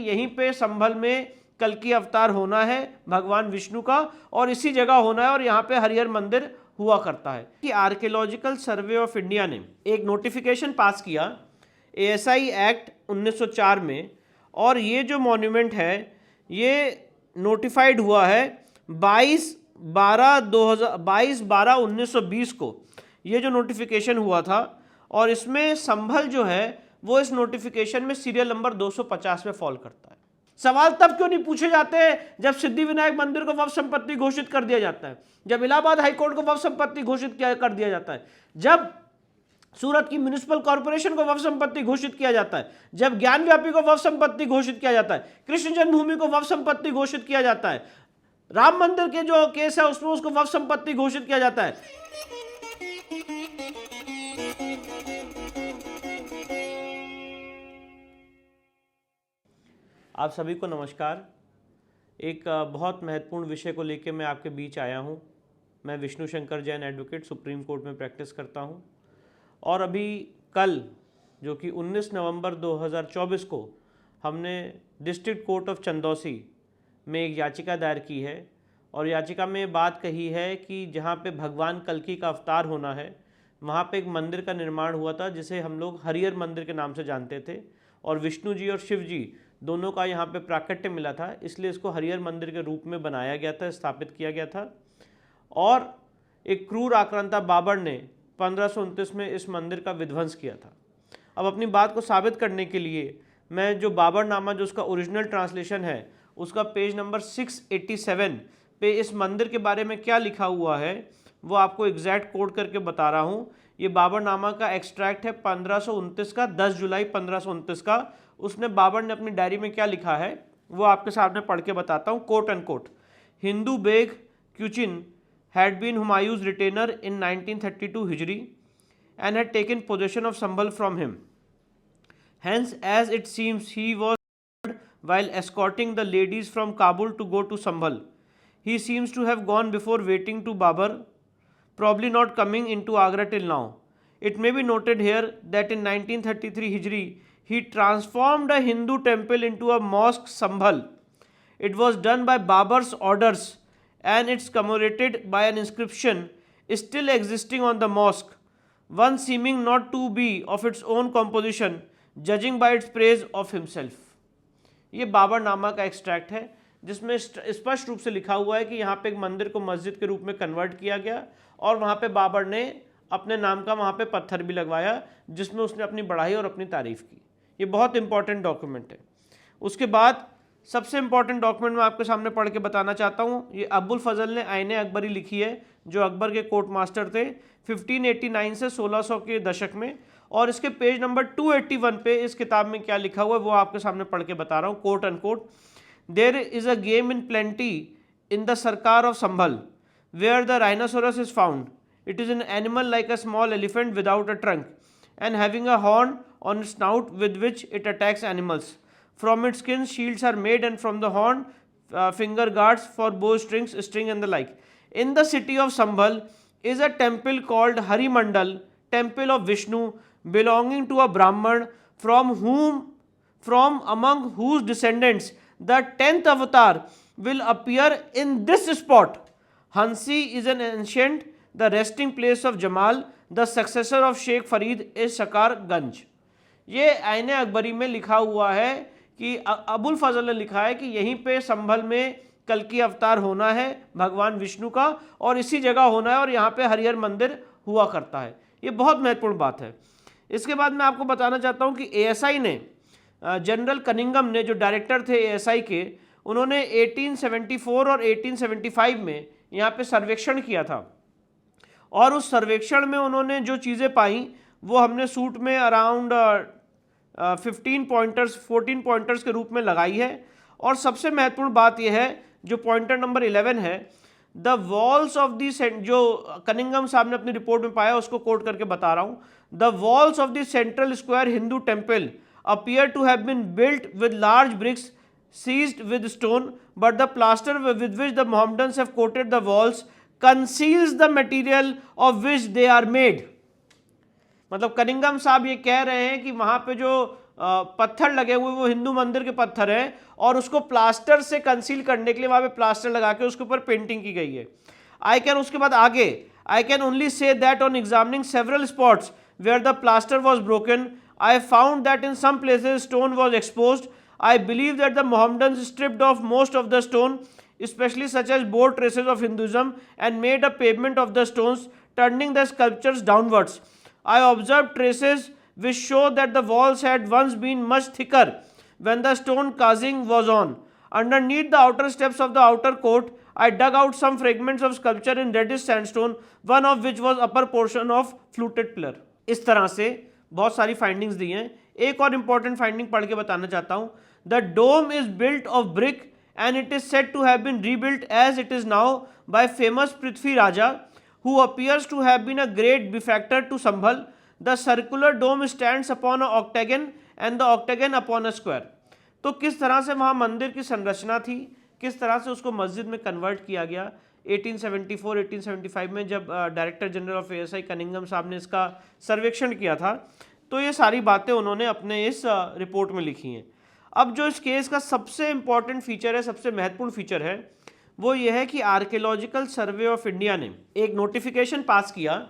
यहीं पे संभल में कल्कि अवतार होना है भगवान विष्णु का, और इसी जगह होना है, और यहाँ पे हरिहर मंदिर हुआ करता है। कि आर्कियोलॉजिकल सर्वे ऑफ इंडिया ने एक नोटिफिकेशन पास किया एएसआई एक्ट 1904 में, और ये जो मॉन्यूमेंट है ये नोटिफाइड हुआ है 22/12/1920 को, ये जो नोटिफिकेशन हुआ था, और इसमें संभल जो है वो इस नोटिफिकेशन में सीरियल नंबर 250 में फॉल करता है। सवाल तब क्यों नहीं पूछे जाते जब सिद्धिविनायक मंदिर को वक्फ संपत्ति घोषित कर दिया जाता है, जब इलाहाबाद हाईकोर्ट को वक्फ संपत्ति घोषित कर दिया जाता है, जब सूरत की म्युनिसिपल कॉर्पोरेशन को वक्फ संपत्ति घोषित किया जाता है, जब ज्ञानव्यापी को वक्फ संपत्ति घोषित किया जाता है, कृष्ण जन्मभूमि को वक्फ संपत्ति घोषित किया जाता है, राम मंदिर के जो केस है उसमें उसको वक्फ संपत्ति घोषित किया जाता है। आप सभी को नमस्कार। एक बहुत महत्वपूर्ण विषय को लेकर मैं आपके बीच आया हूं। मैं Vishnu Shankar Jain advocate supreme court में प्रैक्टिस करता हूं, और अभी कल जो कि 19 नवंबर 2024 को हमने डिस्ट्रिक्ट कोर्ट ऑफ चंदौसी में एक याचिका दायर की है, और याचिका में बात कही है कि जहां पे भगवान कल्कि का अवतार होना है वहां पे एक मंदिर का निर्माण हुआ था जिसे हम लोग हरिहर मंदिर के नाम से जानते थे, और विष्णु जी और शिव जी दोनों का यहाँ पे प्राकट्य मिला था, इसलिए इसको हरिहर मंदिर के रूप में बनाया गया था, स्थापित किया गया था। और एक क्रूर आक्रांता बाबर ने 1529 में इस मंदिर का विध्वंस किया था। अब अपनी बात को साबित करने के लिए मैं जो बाबरनामा जो उसका ओरिजिनल ट्रांसलेशन है उसका पेज नंबर 687 पे इस मंदिर के बारे में क्या लिखा हुआ है वो आपको एग्जैक्ट कोड करके बता रहा हूँ। ये बाबरनामा का एक्सट्रैक्ट है 1529 का, 10 जुलाई 1529 का। उसने बाबर ने अपनी डायरी में क्या लिखा है वो आपके सामने पढ़ के बताता हूँ। Quote end quote, Hindu Beg Qochin had been Humayun's retainer in 1932 Hijri and had taken possession of Sambhal from him. Hence, as it seems he was while escorting the ladies from Kabul to go to Sambhal. He seems to have gone before waiting to Babar, probably not coming into Agra till now. It may be noted here that in 1933 Hijri, he transformed a Hindu temple into a mosque Sambhal. It was done by Babar's orders, and it's commemorated by an inscription still existing on the mosque, one seeming not to be of its own composition, judging by its praise of himself. ये बाबरनामा का extract है जिसमें स्पष्ट रूप से लिखा हुआ है कि यहाँ पे एक मंदिर को मस्जिद के रूप में कन्वर्ट किया गया, और वहाँ पे बाबर ने अपने नाम का वहाँ पे पत्थर भी लगवाया जिसमें उसने अपनी बढ़ाई और अपनी तारीफ की। ये बहुत इंपॉर्टेंट डॉक्यूमेंट है। उसके बाद सबसे इंपॉर्टेंट डॉक्यूमेंट मैं आपके सामने पढ़ के बताना चाहता हूँ। ये अबुल फजल ने आईने अकबरी लिखी है जो अकबर के कोर्ट मास्टर थे 1589 से 1600 के दशक में, और इसके पेज नंबर 281 पे इस किताब में क्या लिखा हुआ है वो आपके सामने पढ़ के बता रहा हूँ। Quote end quote, there is a game in plenty in the sarkar of Sambhal where the rhinoceros is found. It is an animal like a small elephant without a trunk and having a horn on its snout with which it attacks animals. From its skin, shields are made, and from the horn, finger guards for bow strings, string and the like. In the city of Sambhal is a temple called Hari Mandal, temple of Vishnu, belonging to a Brahman, from among whose descendants the 10th avatar will appear in this spot. Hansi is an ancient, the resting place of Jamal, the successor of Sheikh Farid is Shakar Ganj. ये आईने अकबरी में लिखा हुआ है कि अबुल फजल ने लिखा है कि यहीं पे संभल में कल्कि अवतार होना है भगवान विष्णु का, और इसी जगह होना है, और यहाँ पे हरिहर मंदिर हुआ करता है। ये बहुत महत्वपूर्ण बात है। इसके बाद मैं आपको बताना चाहता हूँ कि एएसआई ने, जनरल कनिंगम ने जो डायरेक्टर थे एएसआई के, उन्होंने 1874 और 1875 में यहाँ पे सर्वेक्षण किया था, और उस सर्वेक्षण में उन्होंने जो चीज़ें पाई वो हमने सूट में अराउंड 14 पॉइंटर्स के रूप में लगाई है। और सबसे महत्वपूर्ण बात यह है जो पॉइंटर नंबर 11 है, द वॉल्स ऑफ दी, जो कनिंगम साहब ने अपनी रिपोर्ट में पाया उसको कोट करके बता रहा हूँ। The walls of the central square Hindu temple appear to have been built with large bricks seized with stone, but the plaster with which the Mohammedans have coated the walls conceals the material of which they are made. मतलब Cunningham साहब ये कह रहे हैं कि वहाँ पे जो पत्थर लगे हुए, वो हिंदू मंदिर के पत्थर है, और उसको प्लास्टर से कंसील करने के लिए वहां पे प्लास्टर लगा के उसके ऊपर पेंटिंग की गई है। आई कैन, उसके बाद आगे, I can only say that on examining several spots where the plaster was broken, I found that in some places stone was exposed, I believe that the Mohammedans stripped off most of the stone especially such as bore traces of Hinduism and made a pavement of the stones, turning the sculptures downwards. I observed traces which show that the walls had once been much thicker when the stone carving was on. Underneath the outer steps of the outer court, I dug out some fragments of sculpture in reddish sandstone, one of which was upper portion of fluted pillar. इस तरह से बहुत सारी findings दी हैं। एक और important finding पढ़ के बताना चाहता हूँ। The dome is built of brick and it is said to have been rebuilt as it is now by famous Prithvi Raja, who appears to have been a great benefactor to Sambhal. The circular dome stands upon an octagon and the octagon upon a square. तो किस तरह से वहाँ मंदिर की संरचना थी, किस तरह से उसको मस्जिद में कन्वर्ट किया गया 1874-1875 में जब director general of ASI Cunningham साहब ने इसका सर्वेक्षण किया था, तो ये सारी बातें उन्होंने अपने इस रिपोर्ट में लिखी हैं। अब जो इस केस का सबसे इम्पॉर्टेंट फीचर है, सबसे महत्वपूर्ण फीचर है, वो ये है कि आर्कियोलॉजिकल सर्वे ऑफ इंडिया ने एक नोटिफिकेशन पास किया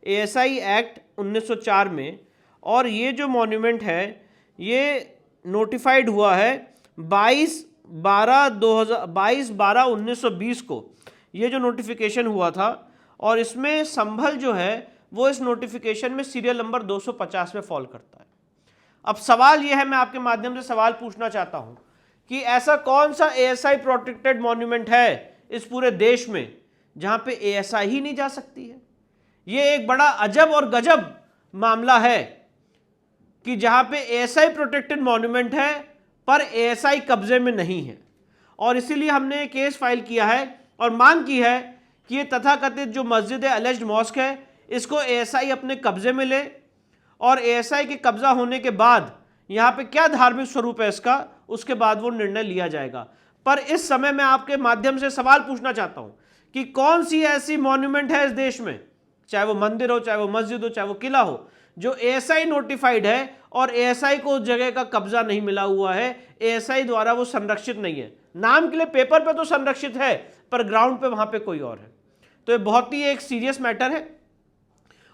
ASI एक्ट 1904 में, और ये जो मॉन्यूमेंट है ये नोटिफाइड हुआ है 22/12/1920 को, ये जो नोटिफिकेशन हुआ था, और इसमें संभल जो है वो इस नोटिफिकेशन में सीरियल नंबर 250 में फॉल करता है। अब सवाल यह है, मैं आपके माध्यम से सवाल पूछना चाहता हूं कि ऐसा कौन सा ASI प्रोटेक्टेड मॉन्यूमेंट है इस पूरे देश में जहां पे ASI ही नहीं जा सकती है। यह एक बड़ा अजब और गजब मामला है कि जहां पे ASI प्रोटेक्टेड मॉन्यूमेंट है पर ASI कब्जे में नहीं है, और इसीलिए हमने केस फाइल किया है और मांग की है कि ये तथाकथित जो मस्जिद एलिज्ड मॉस्क है इसको ASI अपने कब्जे में ले, और ASI के कब्जा होने के बाद यहाँ पे क्या धार्मिक स्वरूप है इसका, उसके बाद वो निर्णय लिया जाएगा। पर इस समय मैं आपके माध्यम से सवाल पूछना चाहता हूँ कि कौन सी ऐसी मॉन्यूमेंट है इस देश में, चाहे वो मंदिर हो, चाहे वो मस्जिद हो, चाहे वो किला हो, जो ASI नोटिफाइड है और ASI को उस जगह का कब्जा नहीं मिला हुआ है, ASI द्वारा वो संरक्षित नहीं है। नाम के लिए पेपर पे तो संरक्षित है पर ग्राउंड पे वहां पे कोई और है। तो ये बहुत ही एक सीरियस मैटर है,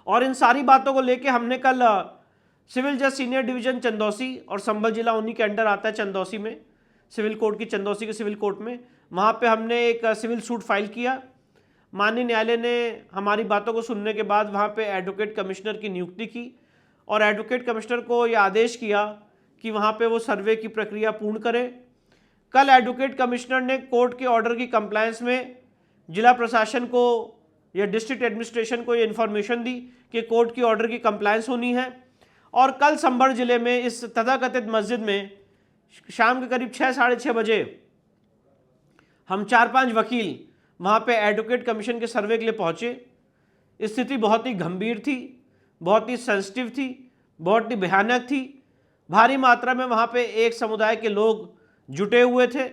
और इन सारी बातों को लेके हमने कल सिविल जज सीनियर डिवीजन चंदौसी, और संभल जिला उन्हीं के अंडर आता है चंदौसी में, सिविल कोर्ट की चंदौसी के सिविल कोर्ट में, वहाँ पे हमने एक सिविल सूट फाइल किया। माननीय न्यायालय ने हमारी बातों को सुनने के बाद वहाँ पे एडवोकेट कमिश्नर की नियुक्ति की, और एडवोकेट कमिश्नर को ये आदेश किया कि वहाँ पे वो सर्वे की प्रक्रिया पूर्ण करे। कल एडवोकेट कमिश्नर ने कोर्ट के ऑर्डर की कंप्लायंस में जिला प्रशासन को या डिस्ट्रिक्ट एडमिनिस्ट्रेशन को ये इन्फॉर्मेशन दी कि कोर्ट की ऑर्डर की कंप्लायंस होनी है, और कल संभल जिले में इस तथाकथित मस्जिद में शाम के करीब 6-6:30 बजे हम 4-5 वकील वहाँ पे एडवोकेट कमीशन के सर्वे के लिए पहुँचे। स्थिति बहुत ही गंभीर थी, बहुत ही सेंसिटिव थी, बहुत ही भयानक थी। भारी मात्रा में वहाँ पे एक समुदाय के लोग जुटे हुए थे,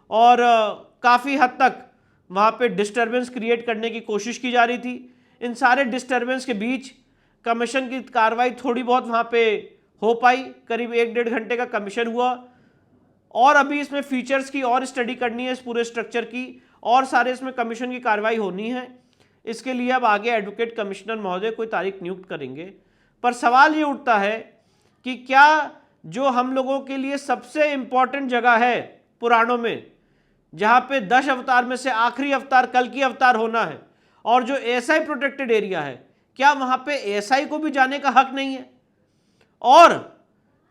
और काफ़ी हद तक वहाँ पे डिस्टर्बेंस क्रिएट करने की कोशिश की जा रही थी। इन सारे डिस्टर्बेंस के बीच कमीशन की कार्रवाई थोड़ी बहुत वहाँ पे हो पाई, करीब 1-1.5 घंटे का कमीशन हुआ, और अभी इसमें फीचर्स की और स्टडी करनी है इस पूरे स्ट्रक्चर की, और सारे इसमें कमीशन की कार्रवाई होनी है। इसके लिए अब आगे एडवोकेट कमिश्नर महोदय कोई तारीख नियुक्त करेंगे। पर सवाल ये उठता है कि क्या जो हम लोगों के लिए सबसे इम्पॉर्टेंट जगह है पुराणों में, जहाँ पे 10 अवतार में से आखिरी अवतार कल्कि अवतार होना है, और जो ASI प्रोटेक्टेड एरिया है, क्या वहाँ पे ASI को भी जाने का हक नहीं है? और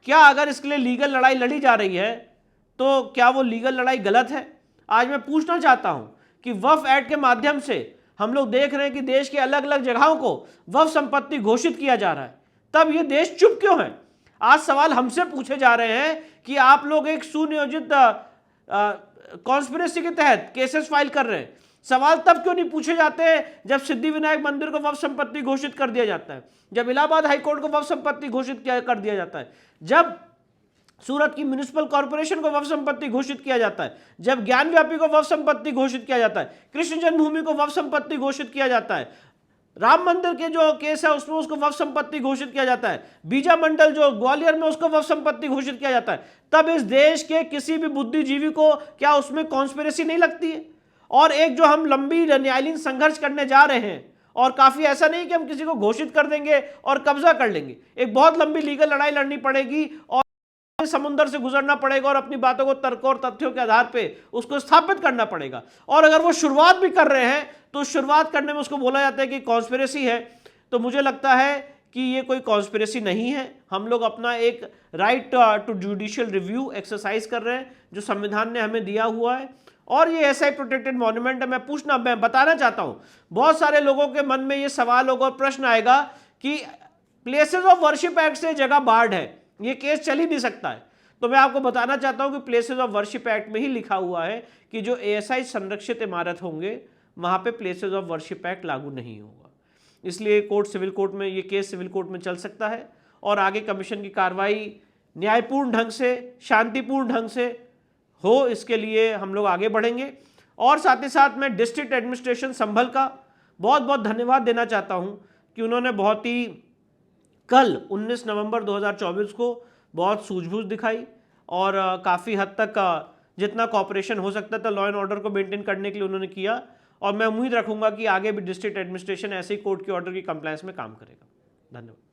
क्या अगर इसके लिए लीगल लड़ाई लड़ी जा रही है तो क्या वो लीगल लड़ाई गलत है? आज मैं पूछना चाहता हूं कि वक्फ एक्ट के माध्यम से हम लोग देख रहे हैं कि देश के अलग अलग जगहों को वक्फ संपत्ति घोषित किया जा रहा है, तब ये देश चुप क्यों है? आज सवाल हमसे पूछे जा रहे हैं कि आप लोग एक सुनियोजित कॉन्स्पिरेसी के तहत केसेस फाइल कर रहे हैं। सवाल तब क्यों नहीं पूछे जाते जब सिद्धिविनायक मंदिर को वक्फ संपत्ति घोषित कर दिया जाता है, जब इलाहाबाद हाईकोर्ट को वक्फ संपत्ति घोषित कर दिया जाता है, जब सूरत की म्युनिसिपल कॉर्पोरेशन को वक्फ संपत्ति घोषित किया जाता है, जब ज्ञान व्यापी को वक्फ संपत्ति घोषित किया जाता है, कृष्ण जन्मभूमि को वक्फ संपत्ति घोषित किया जाता है, राम मंदिर के जो केस है उसमें उसको वक्फ संपत्ति घोषित किया जाता है, बीजा मंडल जो ग्वालियर में उसको वक्फ संपत्ति घोषित किया जाता है, तब इस देश के किसी भी बुद्धिजीवी को क्या उसमें कॉन्स्पिरेसी नहीं लगती है? और एक जो हम लंबी न्यायालयीन संघर्ष करने जा रहे हैं, और काफी ऐसा नहीं कि हम किसी को घोषित कर देंगे और कब्जा कर लेंगे, एक बहुत लंबी लीगल लड़ाई लड़नी पड़ेगी और समुद्र से गुजरना पड़ेगा और अपनी बातों को तर्क और तथ्यों के आधार पे उसको स्थापित करना पड़ेगा। और अगर वो शुरुआत भी कर रहे हैं तो शुरुआत करने में उसको बोला जाता है कि कॉन्स्पिरेसी है। तो मुझे लगता है कि ये कोई कॉन्स्पिरेसी नहीं है। हम लोग अपना एक right to judicial review exercise कर रहे हैं जो संविधान ने हमें दिया हुआ है, और ये ऐसा ही प्रोटेक्टेड मॉन्यूमेंट है। मैं बताना चाहता हूं, बहुत सारे लोगों के मन में ये सवाल होगा और प्रश्न आएगा कि प्लेसेस ऑफ वर्शिप एक्ट से जगह बार्ड है, ये केस चल ही नहीं सकता है। तो मैं आपको बताना चाहता हूं कि प्लेसेस ऑफ वर्शिप एक्ट में ही लिखा हुआ है कि जो ASI संरक्षित इमारत होंगे वहां पे प्लेसेस ऑफ वर्शिप एक्ट लागू नहीं होगा। इसलिए कोर्ट, सिविल कोर्ट में ये केस सिविल कोर्ट में चल सकता है और आगे कमीशन की कार्रवाई न्यायपूर्ण ढंग से, शांतिपूर्ण ढंग से हो, इसके लिए हम लोग आगे बढ़ेंगे। और साथ ही साथ मैं डिस्ट्रिक्ट एडमिनिस्ट्रेशन संभल का बहुत बहुत धन्यवाद देना चाहता हूं कि उन्होंने बहुत ही कल 19 नवंबर 2024 को बहुत सूझबूझ दिखाई और काफ़ी हद तक जितना कॉपरेशन हो सकता था लॉ एंड ऑर्डर को मेंटेन करने के लिए उन्होंने किया, और मैं उम्मीद रखूंगा कि आगे भी डिस्ट्रिक्ट एडमिनिस्ट्रेशन ऐसे ही कोर्ट के ऑर्डर की कंप्लायंस में काम करेगा। धन्यवाद।